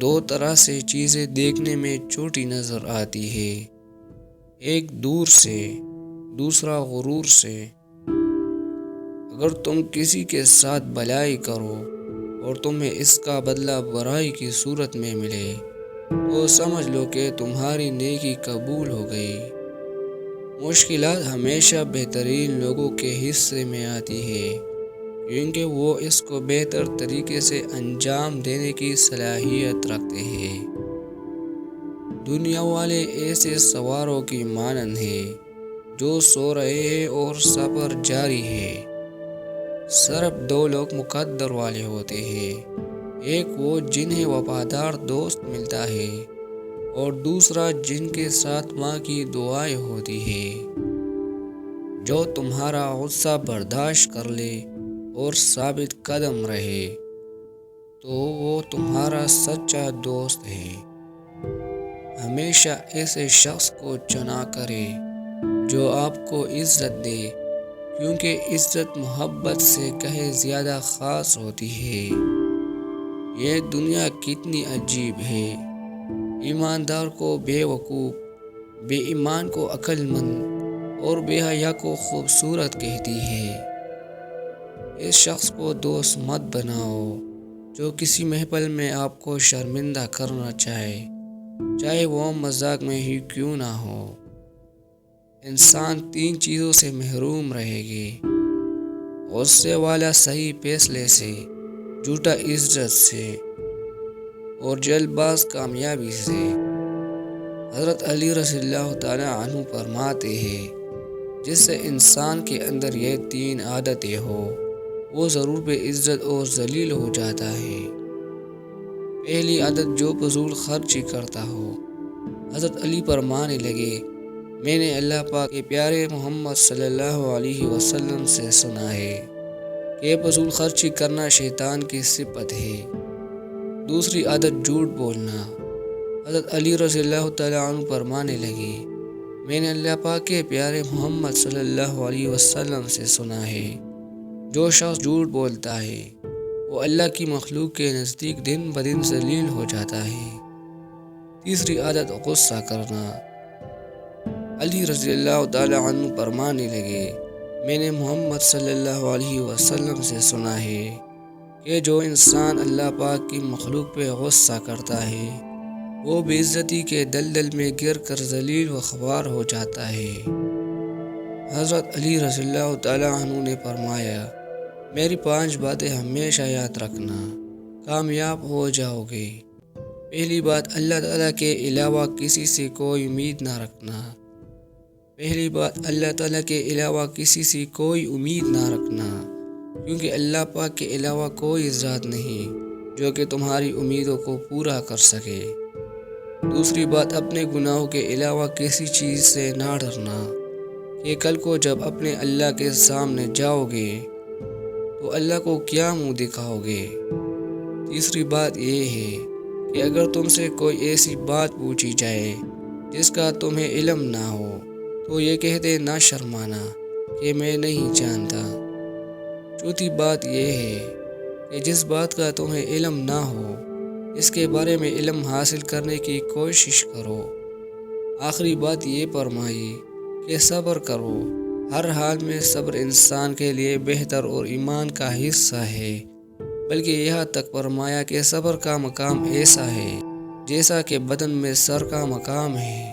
دو طرح سے چیزیں دیکھنے میں چھوٹی نظر آتی ہے، ایک دور سے، دوسرا غرور سے۔ اگر تم کسی کے ساتھ بھلائی کرو اور تمہیں اس کا بدلہ برائی کی صورت میں ملے تو سمجھ لو کہ تمہاری نیکی قبول ہو گئی۔ مشکلات ہمیشہ بہترین لوگوں کے حصے میں آتی ہے، کیونکہ وہ اس کو بہتر طریقے سے انجام دینے کی صلاحیت رکھتے ہیں۔ دنیا والے ایسے سواروں کی مانند ہیں جو سو رہے ہیں اور سفر جاری ہے۔ صرف دو لوگ مقدر والے ہوتے ہیں، ایک وہ جنہیں وفادار دوست ملتا ہے اور دوسرا جن کے ساتھ ماں کی دعائیں ہوتی ہیں۔ جو تمہارا غصہ برداشت کر لے اور ثابت قدم رہے تو وہ تمہارا سچا دوست ہے۔ ہمیشہ ایسے شخص کو چنا کرے جو آپ کو عزت دے، کیونکہ عزت محبت سے کہیں زیادہ خاص ہوتی ہے۔ یہ دنیا کتنی عجیب ہے، ایماندار کو بے وقوف، بے ایمان کو عقل مند اور بے حیا کو خوبصورت کہتی ہے۔ اس شخص کو دوست مت بناؤ جو کسی محفل میں آپ کو شرمندہ کرنا چاہے وہ مذاق میں ہی کیوں نہ ہو۔ انسان تین چیزوں سے محروم رہے گی: غصے والا صحیح فیصلے سے، جھوٹا عزت سے اور جلد باز کامیابی سے۔ حضرت علی رضی اللہ تعالیٰ عنہ فرماتے ہیں، جس سے انسان کے اندر یہ تین عادتیں ہو وہ ضرور بے عزت اور ذلیل ہو جاتا ہے۔ پہلی عادت، جو فضول خرچی کرتا ہو۔ حضرت علی فرمانے لگے، میں نے اللہ پاک کے پیارے محمد صلی اللہ علیہ وسلم سے سنا ہے کہ فضول خرچی کرنا شیطان کی صفت ہے۔ دوسری عادت، جھوٹ بولنا۔ حضرت علی رضی اللہ تعالیٰ عنہ فرمانے لگے، میں نے اللہ پاک کے پیارے محمد صلی اللہ علیہ وسلم سے سنا ہے، جو شخص جھوٹ بولتا ہے وہ اللہ کی مخلوق کے نزدیک دن بدن ذلیل ہو جاتا ہے۔ تیسری عادت، غصہ کرنا۔ علی رضی اللہ تعالیٰ عنہ فرمانے لگے، میں نے محمد صلی اللہ علیہ وسلم سے سنا ہے کہ جو انسان اللہ پاک کی مخلوق پہ غصہ کرتا ہے وہ بے عزتی کے دلدل میں گر کر ذلیل و خوار ہو جاتا ہے۔ حضرت علی رضی اللہ تعالیٰ عنہ نے فرمایا، میری 5 باتیں ہمیشہ یاد رکھنا، کامیاب ہو جاؤ گے۔ پہلی بات، اللہ تعالیٰ کے علاوہ کسی سے کوئی امید نہ رکھنا۔ اللہ تعالیٰ کے علاوہ کسی سے کوئی امید نہ رکھنا، کیونکہ اللہ پاک کے علاوہ کوئی ذات نہیں جو کہ تمہاری امیدوں کو پورا کر سکے۔ دوسری بات، اپنے گناہوں کے علاوہ کسی چیز سے نہ ڈرنا کہ کل کو جب اپنے اللہ کے سامنے جاؤ گے تو اللہ کو کیا منہ دکھاؤ گے۔ تیسری بات یہ ہے کہ اگر تم سے کوئی ایسی بات پوچھی جائے جس کا تمہیں علم نہ ہو تو یہ کہتے نہ شرمانا کہ میں نہیں جانتا۔ چوتھی بات یہ ہے کہ جس بات کا تمہیں علم نہ ہو اس کے بارے میں علم حاصل کرنے کی کوشش کرو۔ آخری بات یہ فرمائی کہ صبر کرو، ہر حال میں صبر انسان کے لیے بہتر اور ایمان کا حصہ ہے، بلکہ یہاں تک فرمایا کہ صبر کا مقام ایسا ہے جیسا کہ بدن میں سر کا مقام ہے۔